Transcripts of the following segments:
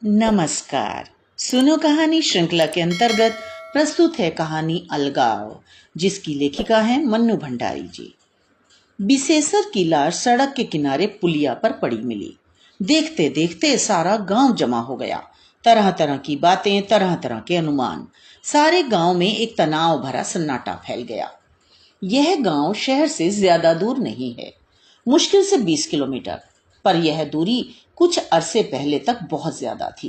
नमस्कार। सुनो कहानी श्रृंखला के अंतर्गत प्रस्तुत है कहानी अलगाव, जिसकी लेखिका है मन्नू भंडारी जी। बिसेसर की लाश सड़क के किनारे पुलिया पर पड़ी मिली। देखते देखते सारा गांव जमा हो गया। तरह तरह की बातें, तरह तरह के अनुमान। सारे गांव में एक तनाव भरा सन्नाटा फैल गया। यह गांव शहर से ज्यादा दूर नहीं है, मुश्किल से 20 किलोमीटर, पर यह दूरी कुछ अरसे पहले तक बहुत ज्यादा थी।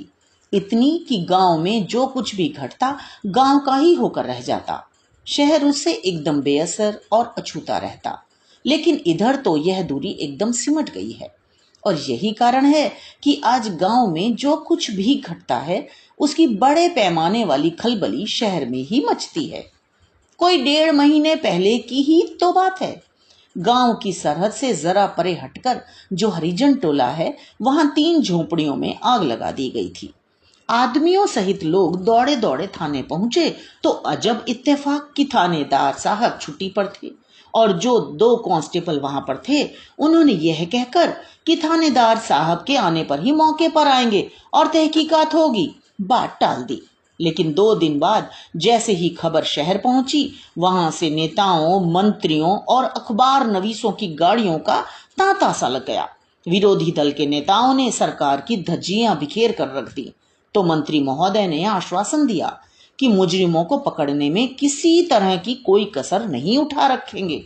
इतनी कि गांव में जो कुछ भी घटता गांव का ही होकर रह जाता। शहर उससे एकदम बेअसर और अछूता रहता। लेकिन इधर तो यह दूरी एकदम सिमट गई है। और यही कारण है कि आज गांव में जो कुछ भी घटता है उसकी बड़े पैमाने वाली खलबली शहर में ही मचती है। कोई 1.5 महीने पहले की ही तो बात है। गांव की सरहद से जरा परे हटकर जो हरिजन टोला है, वहां 3 झोपड़ियों में आग लगा दी गई थी। आदमियों सहित लोग दौड़े दौड़े थाने पहुंचे तो अजब इत्तेफाक कि थानेदार साहब छुट्टी पर थे और जो 2 कांस्टेबल वहां पर थे उन्होंने यह कहकर कि थानेदार साहब के आने पर ही मौके पर आएंगे और तहकीकात होगी, बात टाल दी। लेकिन 2 दिन बाद जैसे ही खबर शहर पहुंची, वहां से नेताओं, मंत्रियों और अखबार नवीसों की गाड़ियों का तांता सा लग गया। विरोधी दल के नेताओं ने सरकार की धज्जियां बिखेर कर रख दी तो मंत्री महोदय ने आश्वासन दिया कि मुजरिमों को पकड़ने में किसी तरह की कोई कसर नहीं उठा रखेंगे।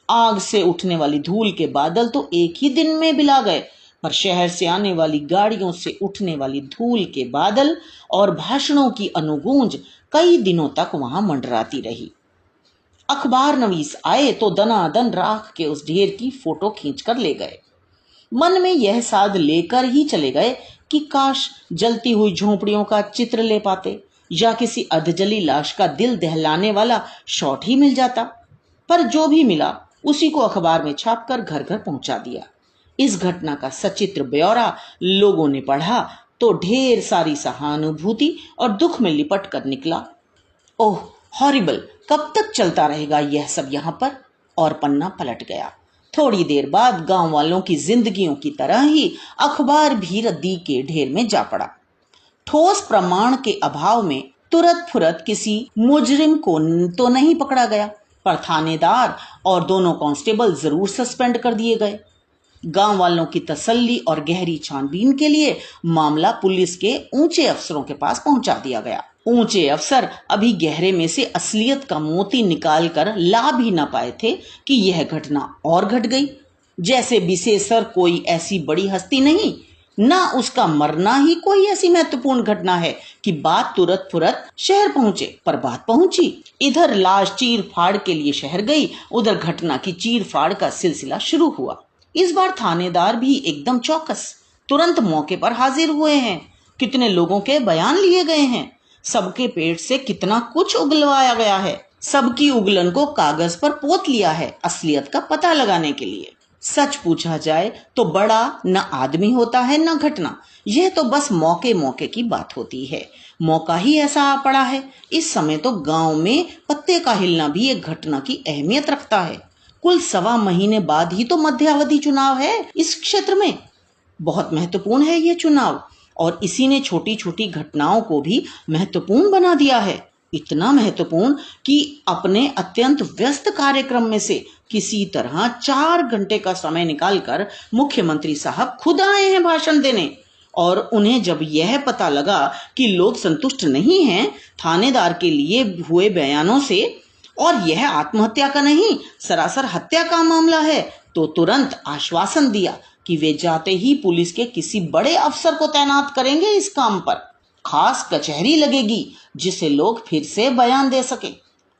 आग से उठने वाली धूल के बादल तो एक ही दिन में बिला गए, पर शहर से आने वाली गाड़ियों से उठने वाली धूल के बादल और भाषणों की अनुगूंज कई दिनों तक वहां मंडराती रही। अखबार नवीस आए तो दनादन राख के उस ढेर की फोटो खींचकर ले गए। मन में यह साध लेकर ही चले गए कि काश जलती हुई झोंपड़ियों का चित्र ले पाते या किसी अधजली लाश का दिल दहलाने वाला शॉट ही मिल जाता। पर जो भी मिला उसी को अखबार में छापकर घर घर पहुंचा दिया। इस घटना का सचित्र ब्यौरा लोगों ने पढ़ा तो ढेर सारी सहानुभूति और दुख में लिपट कर निकला, ओह हॉरिबल, कब तक चलता रहेगा यह सब यहाँ पर। और पन्ना पलट गया। थोड़ी देर बाद गांव वालों की जिंदगियों की तरह ही अखबार भी रद्दी के ढेर में जा पड़ा। ठोस प्रमाण के अभाव में तुरंत फुरत किसी मुजरिम को तो नहीं पकड़ा गया, पर थानेदार और दोनों कांस्टेबल जरूर सस्पेंड कर दिए गए। गांव वालों की तसल्ली और गहरी छानबीन के लिए मामला पुलिस के ऊंचे अफसरों के पास पहुंचा दिया गया। ऊंचे अफसर अभी गहरे में से असलियत का मोती निकाल कर ला भी ना पाए थे कि यह घटना और घट गई। जैसे बिसेसर कोई ऐसी बड़ी हस्ती नहीं, ना उसका मरना ही कोई ऐसी महत्वपूर्ण घटना है कि बात तुरंत फुरत शहर पहुंचे। पर बात पहुंची। इधर लाश चीर फाड़ के लिए शहर गई, उधर घटना की चीर फाड़ का सिलसिला शुरू हुआ। इस बार थानेदार भी एकदम चौकस, तुरंत मौके पर हाजिर हुए हैं। कितने लोगों के बयान लिए गए हैं, सबके पेट से कितना कुछ उगलवाया गया है, सबकी उगलन को कागज पर पोत लिया है असलियत का पता लगाने के लिए। सच पूछा जाए तो बड़ा न आदमी होता है न घटना, यह तो बस मौके मौके की बात होती है। मौका ही ऐसा आ पड़ा है। इस समय तो गांव में पत्ते का हिलना भी एक घटना की अहमियत रखता है। कुल 1.25 महीने बाद ही तो मध्यावधि चुनाव है इस क्षेत्र में। बहुत महत्वपूर्ण है ये चुनाव, और इसी ने छोटी छोटी घटनाओं को भी महत्वपूर्ण बना दिया है। इतना महत्वपूर्ण कि अपने अत्यंत व्यस्त कार्यक्रम में से किसी तरह 4 घंटे का समय निकालकर मुख्यमंत्री साहब खुद आए हैं भाषण देने। और उन्हें जब यह पता लगा कि लोग संतुष्ट नहीं हैं थानेदार के लिए हुए बयानों से और यह आत्महत्या का नहीं सरासर हत्या का मामला है, तो तुरंत आश्वासन दिया कि वे जाते ही पुलिस के किसी बड़े अफसर को तैनात करेंगे इस काम पर। खास कचहरी लगेगी जिसे लोग फिर से बयान दे सके।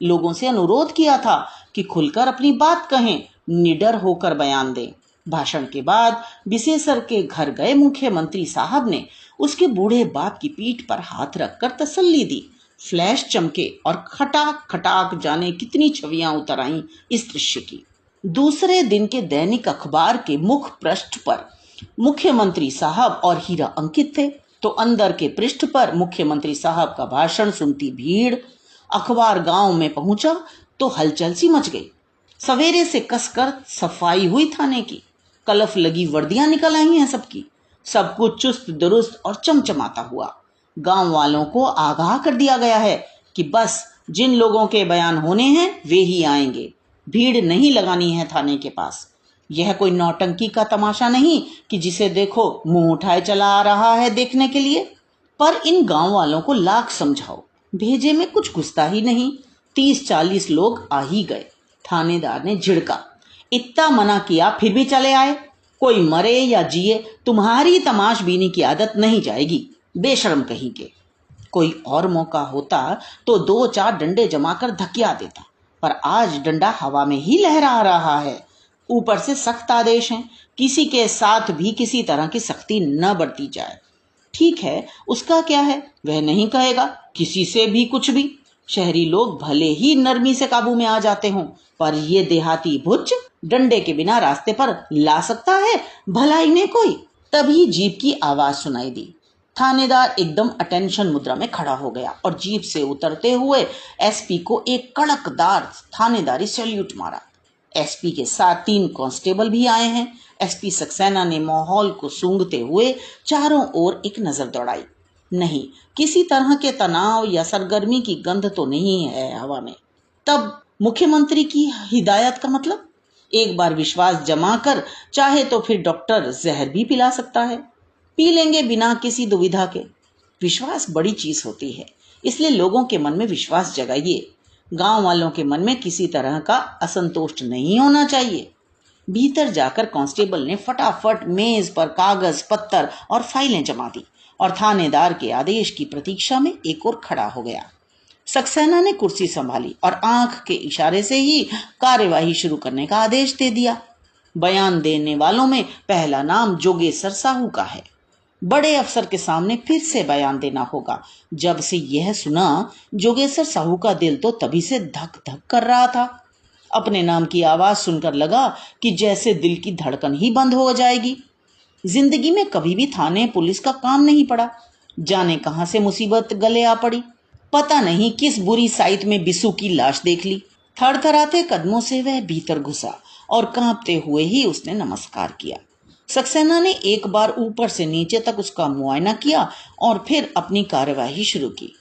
लोगों से अनुरोध किया था कि खुलकर अपनी बात कहें, निडर होकर बयान दें। भाषण के बाद बिसेसर के घर गए मुख्यमंत्री साहब ने उसके बूढ़े बाप की पीठ पर हाथ रखकर तसल्ली दी। फ्लैश चमके और खटाक खटाक जाने कितनी छवियां उतर आईं इस दृश्य की। दूसरे दिन के दैनिक अखबार के मुख पृष्ठ पर मुख्यमंत्री साहब और हीरा अंकित थे, तो अंदर के पृष्ठ पर मुख्यमंत्री साहब का भाषण सुनती भीड़। अखबार गांव में पहुंचा तो हलचल सी मच गई। सवेरे से कसकर सफाई हुई थाने की, कलफ लगी वर्दियां निकल आई हैं सबकी। सब कुछ चुस्त दुरुस्त और चमचमाता हुआ। गांव वालों को आगाह कर दिया गया है कि बस जिन लोगों के बयान होने हैं वे ही आएंगे, भीड़ नहीं लगानी है थाने के पास। यह कोई नौटंकी का तमाशा नहीं कि जिसे देखो मुंह उठाए चला आ रहा है देखने के लिए। पर इन गांव वालों को लाख समझाओ, भेजे में कुछ घुसता ही नहीं। 30-40 लोग आ ही गए। थानेदार ने झिड़का, इतना मना किया फिर भी चले आए। कोई मरे या जिए तुम्हारी तमाशबीनी की आदत नहीं जाएगी, बेशर्म कहीं के। कोई और मौका होता तो 2-4 डंडे जमाकर धकिया देता, पर आज डंडा हवा में ही लहरा रहा है। ऊपर से सख्त आदेश हैं, किसी के साथ भी किसी तरह की सख्ती न बरती जाए। ठीक है, उसका क्या है, वह नहीं कहेगा किसी से भी कुछ भी। शहरी लोग भले ही नरमी से काबू में आ जाते हों, पर ये देहाती भुच्च डंडे के बिना रास्ते पर ला सकता है भला इन्हें कोई। तभी जीप की आवाज सुनाई दी। थानेदार एकदम अटेंशन मुद्रा में खड़ा हो गया और जीप से उतरते हुए एसपी को एक कड़कदार थानेदारी सैल्यूट मारा। एसपी के साथ 3 कांस्टेबल भी आए हैं। एसपी सक्सेना ने माहौल को सूंघते हुए चारों ओर एक नजर दौड़ाई। नहीं, किसी तरह के तनाव या सरगर्मी की गंध तो नहीं है हवा में। तब मुख्यमंत्री की हिदायत का मतलब, एक बार विश्वास जमा कर चाहे तो फिर डॉक्टर जहर भी पिला सकता है। पी लेंगे बिना किसी दुविधा के। विश्वास बड़ी चीज होती है, इसलिए लोगों के मन में विश्वास जगाइए। गांव वालों के मन में किसी तरह का असंतोष नहीं होना चाहिए। भीतर जाकर कांस्टेबल ने फटाफट मेज पर कागज पत्तर और फाइलें जमा दी और थानेदार के आदेश की प्रतीक्षा में एक और खड़ा हो गया। सक्सेना ने कुर्सी संभाली और आंख के इशारे से ही कार्यवाही शुरू करने का आदेश दे दिया। बयान देने वालों में पहला नाम जोगेश्वर साहू का है। बड़े अफसर के सामने फिर से बयान देना होगा। जब से यह सुना, जोगेश्वर साहू का दिल तो तभी से धक धक कर रहा था। अपने नाम की आवाज सुनकर लगा कि जैसे दिल की धड़कन ही बंद हो जाएगी। जिंदगी में कभी भी थाने पुलिस का काम नहीं पड़ा, जाने कहां से मुसीबत गले आ पड़ी। पता नहीं किस बुरी साइट में बिस्सू की लाश देख ली। थरथराते कदमों से वह भीतर घुसा और कांपते हुए ही उसने नमस्कार किया। सक्सेना ने एक बार ऊपर से नीचे तक उसका मुआयना किया और फिर अपनी कार्यवाही शुरू की।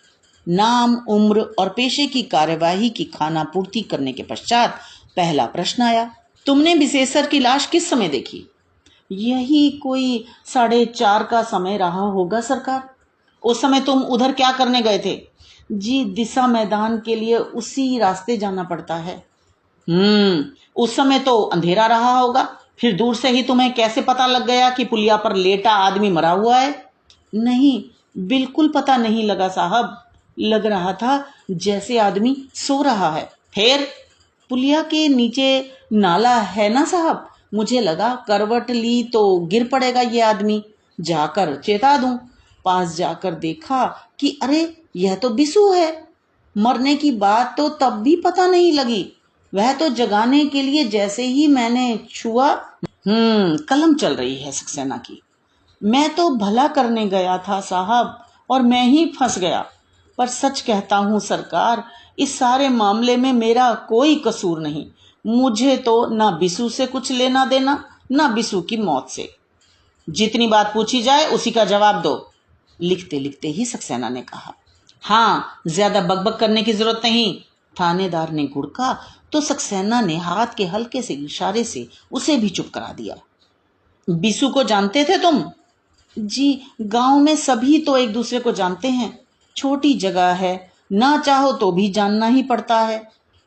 नाम, उम्र और पेशे की कार्यवाही की खाना पूर्ति करने के पश्चात पहला प्रश्न आया, तुमने विशेषर की लाश किस समय देखी? यही कोई 4:30 का समय रहा होगा सरकार। उस समय तुम उधर क्या करने गए थे? जी, दिशा मैदान के लिए उसी रास्ते जाना पड़ता है। उस समय तो अंधेरा रहा होगा, फिर दूर से ही तुम्हें कैसे पता लग गया कि पुलिया पर लेटा आदमी मरा हुआ है? नहीं, बिल्कुल पता नहीं लगा साहब, लग रहा था जैसे आदमी सो रहा है। फिर पुलिया के नीचे नाला है ना साहब, मुझे लगा करवट ली तो गिर पड़ेगा ये आदमी, जाकर चेता दूं। पास जाकर देखा कि अरे यह तो बिस्सू है। मरने की बात तो तब भी पता नहीं लगी, वह तो जगाने के लिए जैसे ही मैंने छुआ। कलम चल रही है सक्सेना की। मैं तो भला करने गया था साहब और मैं ही फंस गया। पर सच कहता हूँ सरकार, इस सारे मामले में मेरा कोई कसूर नहीं। मुझे तो ना बिस्सू से कुछ लेना देना, ना बिस्सू की मौत से। जितनी बात पूछी जाए उसी का जवाब दो। लिखते लिखते ही सक्सेना ने कहा। हाँ, ज्यादा बकबक करने की जरूरत नहीं। थानेदार ने गुड़का तो सक्सेना ने हाथ के हल्के से इशारे से उसे भी चुप करा दिया। बिस्सू को जानते थे तुम? जी, गांव में सभी तो एक दूसरे को जानते हैं। छोटी जगह है, ना चाहो तो भी जानना ही पड़ता है।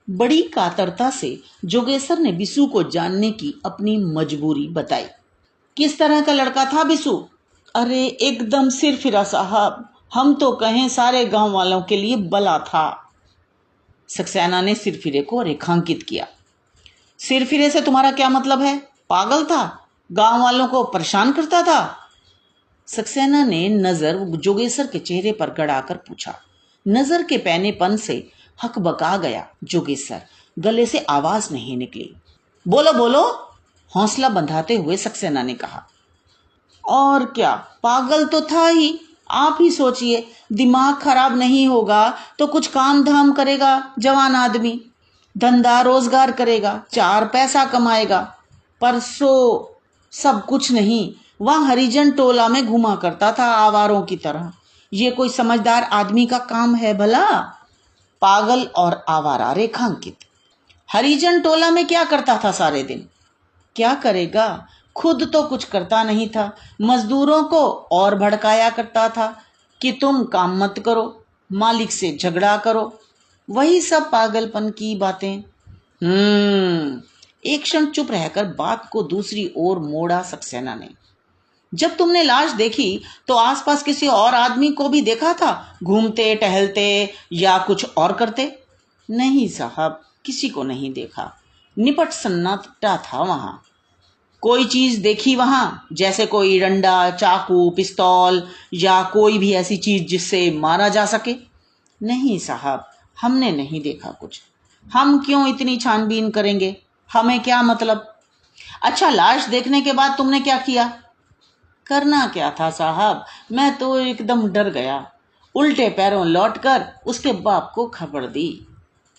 बड़ी कातरता से जोगेश्वर ने बिस्सू को जानने की अपनी मजबूरी बताई। किस तरह का लड़का था बिस्सू? अरे एकदम सिरफिरा साहब, हम तो कहें सारे गांव वालों के लिए बला था। सक्सेना ने सिरफिरे को रेखांकित किया। सिरफिरे से तुम्हारा क्या मतलब है? पागल था? गांव वालों को परेशान करता था? सक्सेना ने नजर जोगेश्वर के चेहरे पर गड़ाकर पूछा। नजर के पैनेपन से हकबका गया जोगेश्वर, गले से आवाज नहीं निकली। बोलो बोलो, हौसला बंधाते हुए सक्सेना ने कहा। और क्या, पागल तो था ही। आप ही सोचिए, दिमाग खराब नहीं होगा तो कुछ काम धाम करेगा जवान आदमी, धंधा रोजगार करेगा, 4 पैसा कमाएगा। पर सो सब कुछ नहीं, वह हरिजन टोला में घुमा करता था आवारों की तरह। ये कोई समझदार आदमी का काम है भला? पागल और आवारा रेखांकित। हरिजन टोला में क्या करता था सारे दिन? क्या करेगा, खुद तो कुछ करता नहीं था, मजदूरों को और भड़काया करता था कि तुम काम मत करो, मालिक से झगड़ा करो। वही सब पागलपन की बातें। एक क्षण चुप रहकर बात को दूसरी ओर मोड़ा सक्सेना ने। जब तुमने लाश देखी तो आसपास किसी और आदमी को भी देखा था, घूमते टहलते या कुछ और करते? नहीं साहब, किसी को नहीं देखा। निपट सन्नाटा था वहां। कोई चीज देखी वहां, जैसे कोई डंडा, चाकू, पिस्तौल या कोई भी ऐसी चीज जिससे मारा जा सके? नहीं साहब, हमने नहीं देखा कुछ। हम क्यों इतनी छानबीन करेंगे, हमें क्या मतलब? अच्छा, लाश देखने के बाद तुमने क्या किया? करना क्या था साहब, मैं तो एकदम डर गया। उल्टे पैरों लौटकर उसके बाप को खबर दी।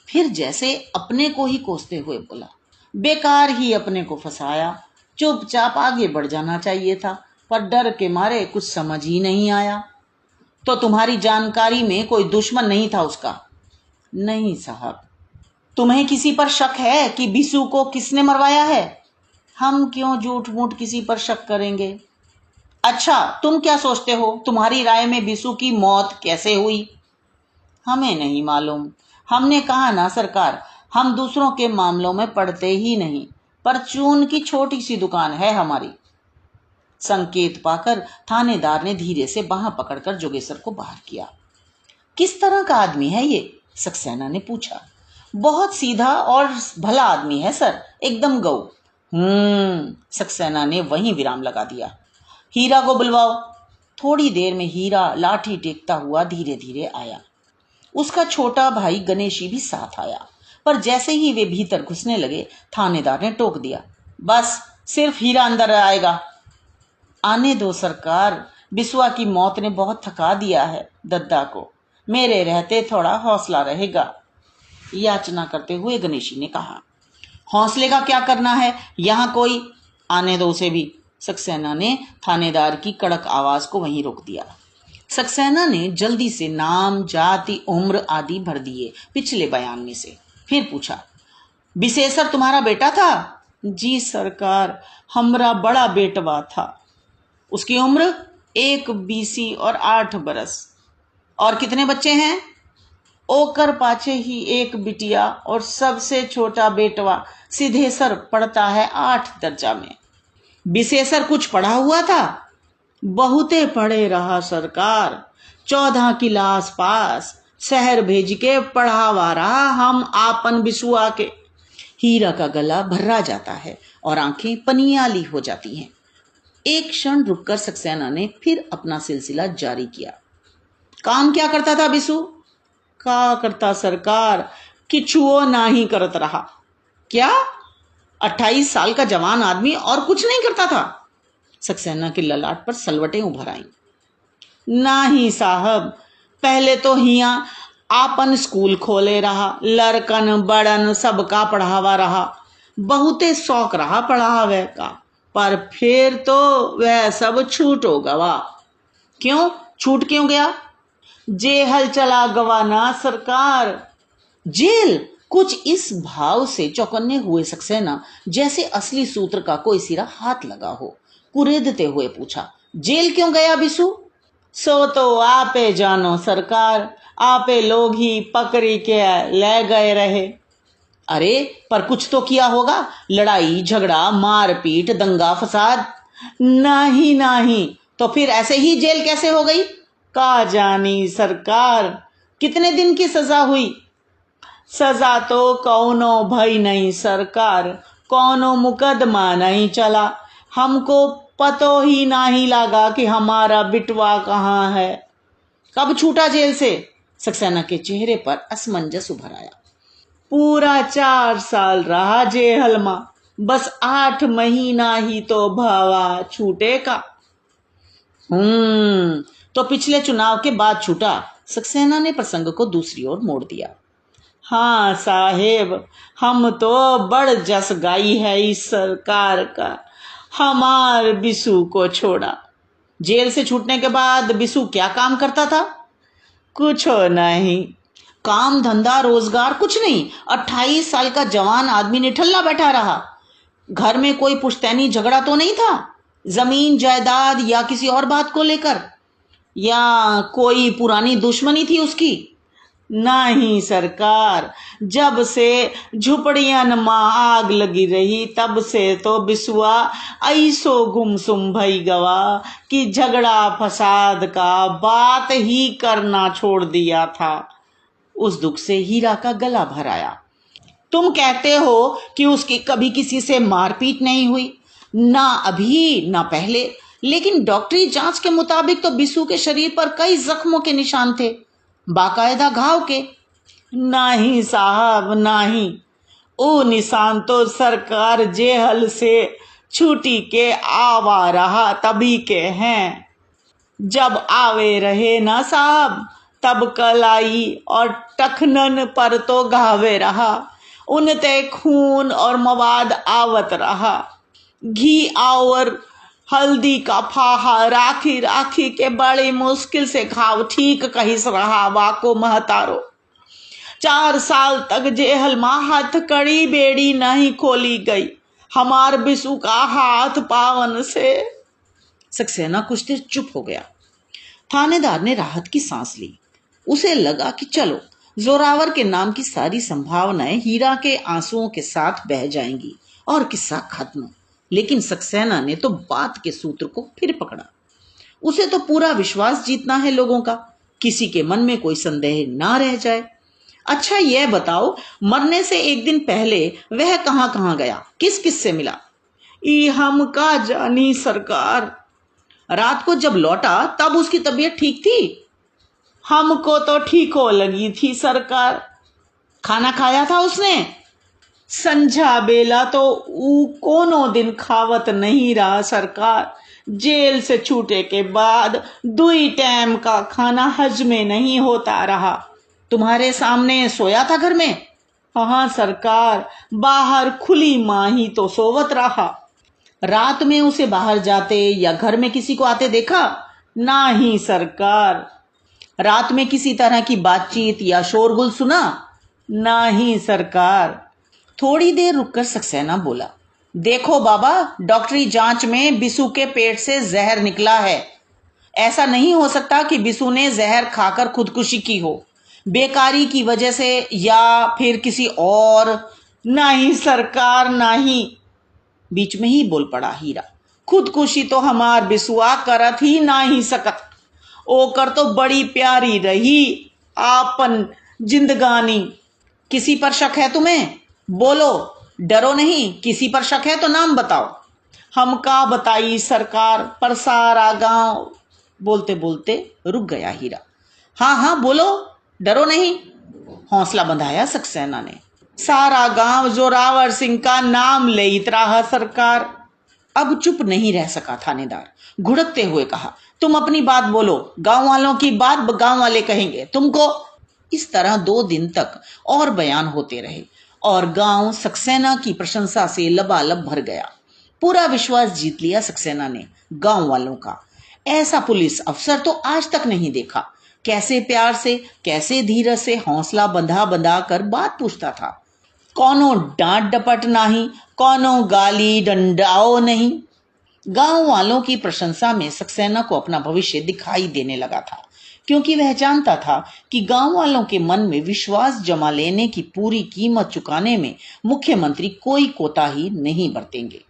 फिर जैसे अपने को ही कोसते हुए बोला, बेकार ही अपने को फंसाया, चुपचाप आगे बढ़ जाना चाहिए था, पर डर के मारे कुछ समझ ही नहीं आया। तो तुम्हारी जानकारी में कोई दुश्मन नहीं था उसका? नहीं साहब। तुम्हें किसी पर शक है कि बिसू को किसने मरवाया है? हम क्यों झूठ मूठ किसी पर शक करेंगे। अच्छा, तुम क्या सोचते हो, तुम्हारी राय में बिसू की मौत कैसे हुई? हमें नहीं मालूम। हमने कहा ना सरकार, हम दूसरों के मामलों में पड़ते ही नहीं। परचून की छोटी सी दुकान है हमारी। संकेत पाकर थानेदार ने धीरे से बांह पकड़कर जोगेश्वर को बाहर किया। किस तरह का आदमी है ये? सक्सेना ने पूछा। बहुत सीधा और भला आदमी है सर, एकदम गऊ। सक्सेना ने वहीं विराम लगा दिया। हीरा को बुलवाओ। थोड़ी देर में हीरा लाठी टेकता हुआ धीरे धीरे आया। उसका छोटा भाई गणेशी भी साथ आया, पर जैसे ही वे भीतर घुसने लगे थानेदार ने टोक दिया, बस सिर्फ हीरा अंदर आएगा। आने दो सरकार, बिस्वा की मौत ने बहुत थका दिया है दद्दा को, मेरे रहते थोड़ा हौसला रहेगा, याचना करते हुए गणेशी ने कहा। हौसले का क्या करना है, यहाँ कोई, आने दो उसे भी। सक्सेना ने थानेदार की कड़क आवाज को वहीं रोक दिया। सक्सेना ने जल्दी से नाम, जाति, उम्र आदि भर दिए पिछले बयान में से। फिर पूछा, बिसेसर तुम्हारा बेटा था? जी सरकार, हमरा बड़ा बेटवा था। उसकी उम्र 1 बीसी और 8 बरस। और कितने बच्चे हैं? ओकर पाछे ही 1 बिटिया और सबसे छोटा बेटवा सिद्धेसर पढ़ता है 8 दर्जा में। बिसेसर कुछ पढ़ा हुआ था? बहुते पढ़े रहा सरकार, 14 क्लास पास, शहर भेज के पढ़ावा रहा हम आपन बिसुआ के। हीरा का गला भर्रा जाता है और आंखें पनियाली हो जाती हैं। एक क्षण रुककर सक्सेना ने फिर अपना सिलसिला जारी किया। काम क्या करता था बिसु? का करता सरकार, किछुओ ना ही करत रहा। क्या? 28 साल का जवान आदमी और कुछ नहीं करता था? सक्सेना के ललाट पर सलवटें उभर आईं। नाही साहब, पहले तो हिया आपन स्कूल खोले रहा, लड़कन बड़न सबका पढ़ावा रहा, बहुते शौक रहा पढ़ावे का, पर फिर तो वह सब छूट हो गवा। क्यों छूट क्यों गया? जेल चला गवा ना सरकार। जेल? कुछ इस भाव से चौकन्ने हुए सक्सेना जैसे असली सूत्र का कोई सिरा हाथ लगा हो, कुरेदते हुए पूछा, जेल क्यों गया बिसु? सो तो आपे जानो सरकार, आपे लोग ही पकड़ी के ले गए रहे। अरे पर कुछ तो किया होगा, लड़ाई झगड़ा मारपीट दंगा फसाद? नहीं नहीं, तो फिर ऐसे ही जेल कैसे हो गई? का जानी सरकार। कितने दिन की सजा हुई? सजा तो कौनो भई नहीं सरकार, कौनो मुकदमा नहीं चला, हमको पतो ही नहीं लगा कि हमारा बिटवा कहाँ है। कब छूटा जेल से? सक्सेना के चेहरे पर असमंजस उभर आया। पूरा 4 साल रहा जेल में, बस 8 महीना ही तो भावा छूटे का। तो पिछले चुनाव के बाद छूटा। सक्सेना ने प्रसंग को दूसरी ओर मोड़ दिया। हाँ साहेब, हम तो बड़ जस गाई है इस सरकार का, हमार बिसू को छोड़ा। जेल से छूटने के बाद बिसू क्या काम करता था? कुछ नहीं, काम धंधा रोजगार कुछ नहीं। 28 साल का जवान आदमी निठल्ला बैठा रहा। घर में कोई पुश्तैनी झगड़ा तो नहीं था, जमीन जायदाद या किसी और बात को लेकर, या कोई पुरानी दुश्मनी थी उसकी? नहीं सरकार, जब से झुपड़ियन माँ आग लगी रही तब से तो बिसुआ ऐसो गुमसुम भई गवा कि झगड़ा फसाद का बात ही करना छोड़ दिया था। उस दुख से हीरा का गला भर आया। तुम कहते हो कि उसकी कभी किसी से मारपीट नहीं हुई, ना अभी ना पहले, लेकिन डॉक्टरी जांच के मुताबिक तो बिसू के शरीर पर कई जख्मों के निशान थे, बाकायदा घाव के। नहीं साहब नहीं, वो निशान तो सरकार जेहल से छुट्टी के आवा रहा तभी के हैं। जब आवे रहे ना साहब तब कलाई और टखनन पर तो घावे रहा, उनते खून और मवाद आवत रहा। घी और हल्दी का फाहा राखी राखी के बड़ी मुश्किल से घाव ठीक कहिस रहा वाको महतारो। 4 साल तक जेहल मां हाथ कड़ी बेड़ी नहीं खोली गई हमार बिसू का हाथ पावन से। सक्सेना कुछ देर चुप हो गया। थानेदार ने राहत की सांस ली। उसे लगा कि चलो, जोरावर के नाम की सारी संभावनाएं हीरा के आंसुओं के साथ बह जाएंगी और किस्सा खत्म। लेकिन सक्सेना ने तो बात के सूत्र को फिर पकड़ा। उसे तो पूरा विश्वास जीतना है लोगों का, किसी के मन में कोई संदेह ना रह जाए। अच्छा यह बताओ, मरने से एक दिन पहले वह कहां कहां गया, किस किस से मिला? हम का जानी सरकार। रात को जब लौटा तब उसकी तबीयत ठीक थी? हमको तो ठीक हो लगी थी सरकार। खाना खाया था उसने? संझा बेला तो ऊ कोनो दिन खावत नहीं रहा सरकार। जेल से छूटे के बाद 2 टाइम का खाना हजमे नहीं होता रहा। तुम्हारे सामने सोया था घर में? हाँ सरकार, बाहर खुली माँ ही तो सोवत रहा। रात में उसे बाहर जाते या घर में किसी को आते देखा? नहीं सरकार। रात में किसी तरह की बातचीत या शोरगुल सुना? नहीं सरकार। थोड़ी देर रुककर सक्सेना बोला, देखो बाबा, डॉक्टरी जांच में बिसू के पेट से जहर निकला है। ऐसा नहीं हो सकता कि बिसू ने जहर खाकर खुदकुशी की हो, बेकारी की वजह से या फिर किसी और। नहीं सरकार नहीं, बीच में ही बोल पड़ा हीरा। खुदकुशी तो हमार बिसुआ करत ही नहीं सकत। ओकर तो बड़ी प्यारी रही आपन जिंदगानी। किसी पर शक है तुम्हें? बोलो, डरो नहीं। किसी पर शक है तो नाम बताओ। हमका बताई सरकार, पर सारा गांव। बोलते बोलते रुक गया हीरा। हाँ हाँ बोलो, डरो नहीं, हौसला बंधाया सक्सेना ने। सारा गांव जोरावर सिंह का नाम लेत रहा सरकार। अब चुप नहीं रह सका थानेदार, घुड़कते हुए कहा, तुम अपनी बात बोलो, गांव वालों की बात गांव वाले कहेंगे तुमको। इस तरह 2 दिन तक और बयान होते रहे और गांव सक्सेना की प्रशंसा से लबालब भर गया। पूरा विश्वास जीत लिया सक्सेना ने गांव वालों का। ऐसा पुलिस अफसर तो आज तक नहीं देखा। कैसे प्यार से, कैसे धीरज से हौसला बंधा बंधा कर बात पूछता था। कौनो डांट डपट नहीं, कौनो गाली डंडाओ नहीं। गांव वालों की प्रशंसा में सक्सेना को अपना भविष्य दिखाई देने लगा था, क्योंकि वह जानता था कि गांव वालों के मन में विश्वास जमा लेने की पूरी कीमत चुकाने में मुख्यमंत्री कोई कोताही नहीं बरतेंगे।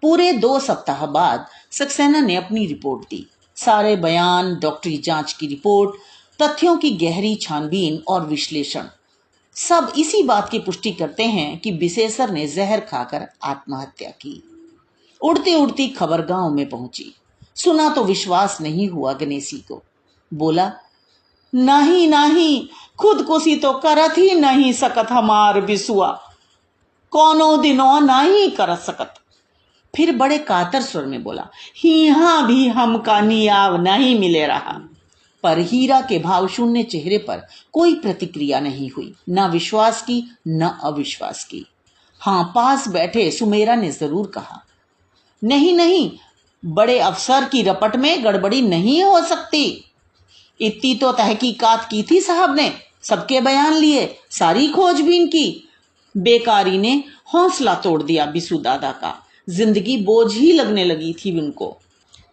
पूरे 2 सप्ताह बाद सक्सेना ने अपनी रिपोर्ट दी। सारे बयान, डॉक्टरी जांच की रिपोर्ट, तथ्यों की गहरी छानबीन और विश्लेषण, सब इसी बात की पुष्टि करते हैं कि बिसेसर ने जहर खाकर आत्महत्या की। उड़ती उड़ती खबर गांव में पहुंची। सुना तो विश्वास नहीं हुआ गणेशी को। बोला, नहीं नहीं, खुदकुशी तो करत ही नहीं सकत हमार बिसुआ, कोनो दिनों नहीं कर सकत। फिर बड़े कातर स्वर में बोला, यहाँ भी हमका नियाव नहीं मिले रहा। पर हीरा के भाव शून्य चेहरे पर कोई प्रतिक्रिया नहीं हुई, न विश्वास की न अविश्वास की। हाँ, पास बैठे सुमेरा ने जरूर कहा, नहीं नहीं, बड़े अफसर की रपट में गड़बड़ी नहीं हो सकती। इतनी तो तहकीकात की थी साहब ने, सबके बयान लिए, सारी खोजबीन की। बेकारी ने हौसला तोड़ दिया बिसु दादा का, जिंदगी बोझ ही लगने लगी थी उनको।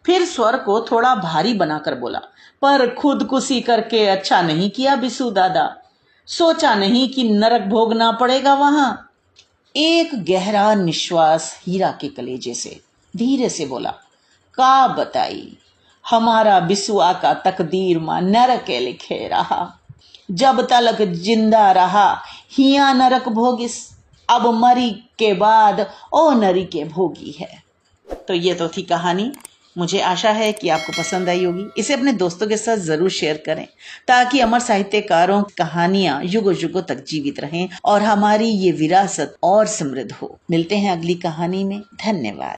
फिर स्वर को थोड़ा भारी बनाकर बोला, पर खुदकुशी करके अच्छा नहीं किया बिसु दादा। सोचा नहीं कि नरक भोगना पड़ेगा वहां। एक गहरा निश्वास हीरा के कलेजे से धीरे से बोला, का बताई, हमारा बिसुआ का तकदीर मां नरक लिखे रहा। जब तलक जिंदा रहा हिया नरक भोगिस, अब मरी के बाद ओ नरी के भोगी है। तो ये तो थी कहानी। मुझे आशा है कि आपको पसंद आई होगी। इसे अपने दोस्तों के साथ जरूर शेयर करें ताकि अमर साहित्यकारों की कहानियां युगों युगों तक जीवित रहें और हमारी ये विरासत और समृद्ध हो। मिलते हैं अगली कहानी में। धन्यवाद।